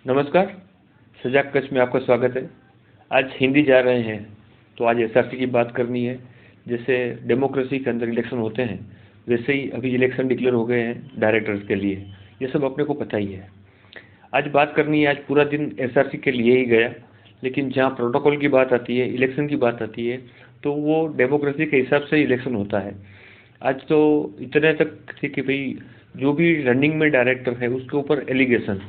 नमस्कार। सजाग कच्छ में आपका स्वागत है। आज हिंदी जा रहे हैं तो आज एसआरसी की बात करनी है। जैसे डेमोक्रेसी के अंदर इलेक्शन होते हैं वैसे ही अभी इलेक्शन डिक्लेयर हो गए हैं डायरेक्टर्स के लिए। ये सब अपने को पता ही है। आज बात करनी है, आज पूरा दिन एसआरसी के लिए ही गया, लेकिन जहाँ प्रोटोकॉल की बात आती है, इलेक्शन की बात आती है, तो वो डेमोक्रेसी के हिसाब से इलेक्शन होता है। आज तो इतने तक थी कि भाई जो भी रनिंग में डायरेक्टर है उसके ऊपर एलिगेशन,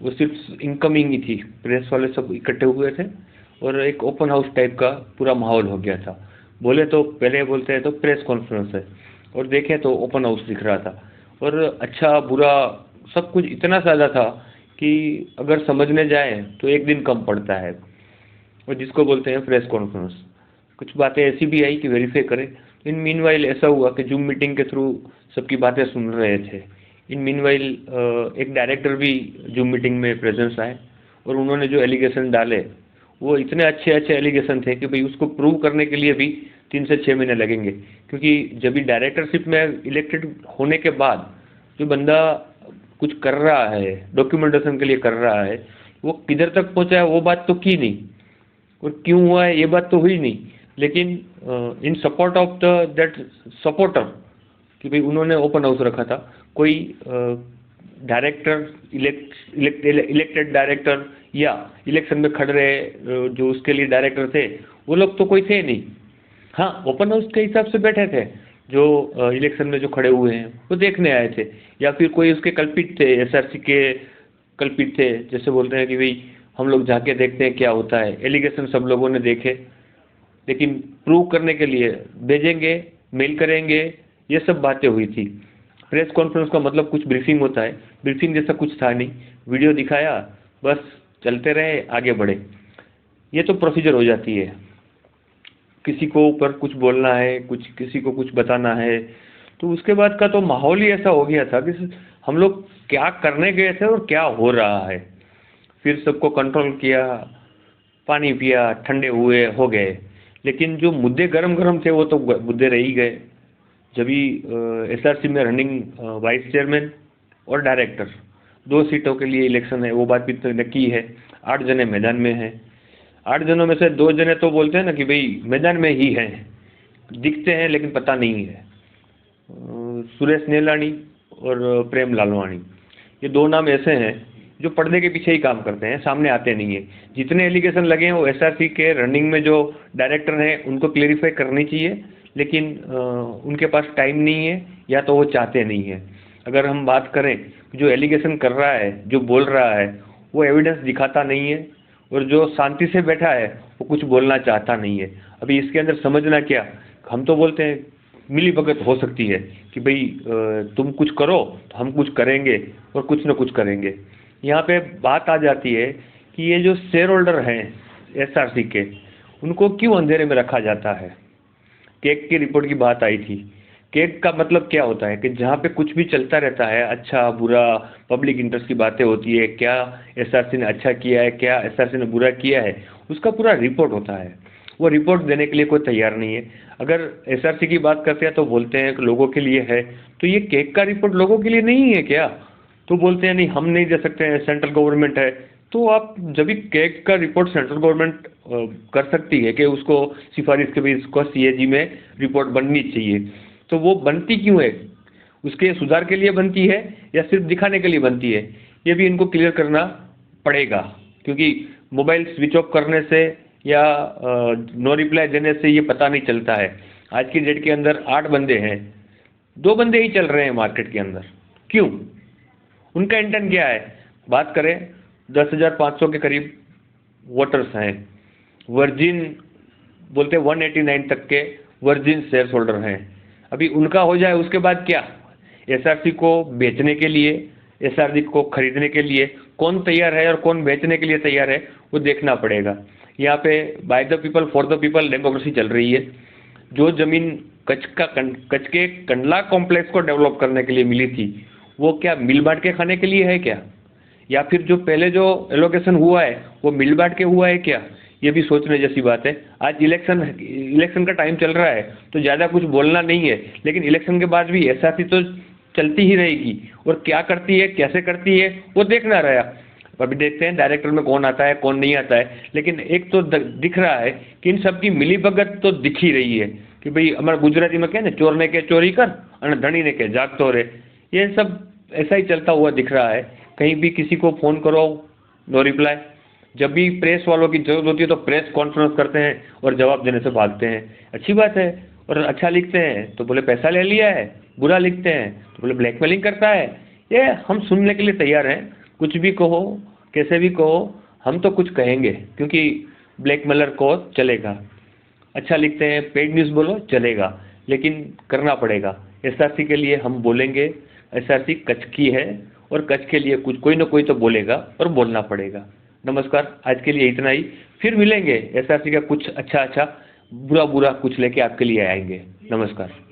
वो सिर्फ इनकमिंग ही थी। प्रेस वाले सब इकट्ठे हुए थे और एक ओपन हाउस टाइप का पूरा माहौल हो गया था। बोले तो पहले बोलते हैं तो प्रेस कॉन्फ्रेंस है और देखें तो ओपन हाउस दिख रहा था और अच्छा बुरा सब कुछ इतना ज़्यादा था कि अगर समझने जाए तो एक दिन कम पड़ता है। और जिसको बोलते हैं प्रेस कॉन्फ्रेंस, कुछ बातें ऐसी भी आई कि वेरीफाई करें। इन मीनवाइल ऐसा हुआ कि जूम मीटिंग के थ्रू सबकी बातें सुन रहे थे। इन मीनवाइल एक डायरेक्टर भी जूम मीटिंग में प्रेजेंस आए और उन्होंने जो एलिगेशन डाले वो इतने अच्छे अच्छे एलिगेशन थे कि भाई उसको प्रूव करने के लिए भी 3 से 6 महीने लगेंगे। क्योंकि जब भी डायरेक्टरशिप में इलेक्टेड होने के बाद जो बंदा कुछ कर रहा है, डॉक्यूमेंटेशन के लिए कर रहा है, वो किधर तक पहुंचा है वो बात तो की नहीं और क्यों हुआ है ये बात तो हुई नहीं। लेकिन इन support of the that supporter कि भाई उन्होंने ओपन हाउस रखा था। कोई डायरेक्टर इलेक्टेड डायरेक्टर या इलेक्शन में खड़ रहे जो उसके लिए डायरेक्टर थे वो लोग तो कोई थे नहीं। हाँ, ओपन हाउस के हिसाब से बैठे थे जो इलेक्शन में जो खड़े हुए हैं वो देखने आए थे, या फिर कोई उसके कल्पित थे, एसआरसी के कल्पित थे। जैसे बोलते हैं कि भाई हम लोग जाके देखते हैं क्या होता है। एलिगेशन सब लोगों ने देखे, लेकिन प्रूव करने के लिए भेजेंगे, मेल करेंगे, ये सब बातें हुई थी। प्रेस कॉन्फ्रेंस का मतलब कुछ ब्रीफिंग होता है, ब्रीफिंग जैसा कुछ था नहीं। वीडियो दिखाया, बस चलते रहे, आगे बढ़े। ये तो प्रोसीजर हो जाती है। किसी को ऊपर कुछ बोलना है, कुछ किसी को कुछ बताना है, तो उसके बाद का तो माहौल ही ऐसा हो गया था कि हम लोग क्या करने गए थे और क्या हो रहा है। फिर सबको कंट्रोल किया, पानी पिया, ठंडे हुए हो गए। लेकिन जो मुद्दे गरम गरम थे वो तो मुद्दे रह ही गए। जब भी एसआरसी में रनिंग वाइस चेयरमैन और डायरेक्टर 2 सीटों के लिए इलेक्शन है, वो बात भी तो नक्की है। 8 जने मैदान में हैं। 8 जनों में से 2 जने तो बोलते हैं ना कि भाई मैदान में ही हैं, दिखते हैं लेकिन पता नहीं है। सुरेश नीलानी और प्रेम लालवानी, ये 2 नाम ऐसे हैं जो पर्दे के पीछे ही काम करते हैं, सामने आते नहीं है। जितने एलिगेशन लगे हैं वो एसआरसी के रनिंग में जो डायरेक्टर हैं उनको क्लेरिफाई करनी चाहिए, लेकिन उनके पास टाइम नहीं है या तो वो चाहते नहीं है। अगर हम बात करें जो एलिगेशन कर रहा है, जो बोल रहा है, वो एविडेंस दिखाता नहीं है और जो शांति से बैठा है वो कुछ बोलना चाहता नहीं है। अभी इसके अंदर समझना क्या, हम तो बोलते हैं मिली भगत हो सकती है कि भाई तुम कुछ करो तो हम कुछ करेंगे और कुछ न कुछ करेंगे। यहाँ पे बात आ जाती है कि ये जो शेयर होल्डर हैं एसआरसी के, उनको क्यों अंधेरे में रखा जाता है। केक की रिपोर्ट की बात आई थी। केक का मतलब क्या होता है कि जहाँ पे कुछ भी चलता रहता है, अच्छा बुरा, पब्लिक इंटरेस्ट की बातें होती है, क्या एसआरसी ने अच्छा किया है, क्या एसआरसी ने बुरा किया है, उसका पूरा रिपोर्ट होता है। वो रिपोर्ट देने के लिए कोई तैयार नहीं है। अगर एसआरसी की बात करते हैं तो बोलते हैं कि लोगों के लिए है, तो ये केक का रिपोर्ट लोगों के लिए नहीं है क्या। तो बोलते हैं नहीं हम नहीं दे सकते हैं, सेंट्रल गवर्नमेंट है। तो आप जब भी केक का रिपोर्ट सेंट्रल गवर्नमेंट कर सकती है कि उसको सिफारिश के भी इसको सीएजी में रिपोर्ट बननी चाहिए, तो वो बनती क्यों है, उसके सुधार के लिए बनती है या सिर्फ दिखाने के लिए बनती है, ये भी इनको क्लियर करना पड़ेगा। क्योंकि मोबाइल स्विच ऑफ करने से या नो रिप्लाई देने से ये पता नहीं चलता है। आज की डेट के अंदर 8 बंदे हैं, 2 बंदे ही चल रहे हैं मार्केट के अंदर, क्यों, उनका इंटेंट क्या है। बात करें 10,500 के करीब वोटर्स हैं, वर्जिन बोलते 189 तक के वर्जिन शेयर होल्डर हैं। अभी उनका हो जाए उसके बाद क्या, एसआरसी को बेचने के लिए, एसआरसी को खरीदने के लिए कौन तैयार है और कौन बेचने के लिए तैयार है वो देखना पड़ेगा। यहाँ पे by the people for the people democracy चल रही है। जो जमीन कच्छ के कंडला कॉम्प्लेक्स को डेवलप करने के लिए मिली थी, वो क्या मिल बांट के खाने के लिए है क्या, या फिर जो पहले जो एलोकेशन हुआ है वो मिल बांट के हुआ है क्या, ये भी सोचने जैसी बात है। आज इलेक्शन का टाइम चल रहा है तो ज़्यादा कुछ बोलना नहीं है, लेकिन इलेक्शन के बाद भी एसआरसी तो चलती ही रहेगी और क्या करती है, कैसे करती है, वो देखना रहा। अभी देखते हैं डायरेक्टर में कौन आता है कौन नहीं आता है, लेकिन एक तो दिख रहा है कि इन सब की मिलीभगत तो दिख ही रही है कि भाई हमारे गुजराती में क्या है ना, चोर ने के चोरी कर और धनी ने के जागतो रे, ये सब ऐसा ही चलता हुआ दिख रहा है। कहीं भी किसी को फ़ोन करो नो रिप्लाई, जब भी प्रेस वालों की जरूरत होती है तो प्रेस कॉन्फ्रेंस करते हैं और जवाब देने से भागते हैं। अच्छी बात है, और अच्छा लिखते हैं तो बोले पैसा ले लिया है, बुरा लिखते हैं तो बोले ब्लैकमेलिंग करता है। ये हम सुनने के लिए तैयार हैं, कुछ भी कहो कैसे भी कहो, हम तो कुछ कहेंगे क्योंकि ब्लैकमेलर को चलेगा। अच्छा लिखते हैं पेड न्यूज़ बोलो चलेगा, लेकिन करना पड़ेगा। एसआरसी के लिए हम बोलेंगे, एसआरसी कच्छ की है और कच्छ के लिए कुछ कोई ना कोई तो बोलेगा और बोलना पड़ेगा। नमस्कार, आज के लिए इतना ही, फिर मिलेंगे एसआरसी का कुछ अच्छा अच्छा बुरा बुरा कुछ लेके आपके लिए आएंगे। नमस्कार।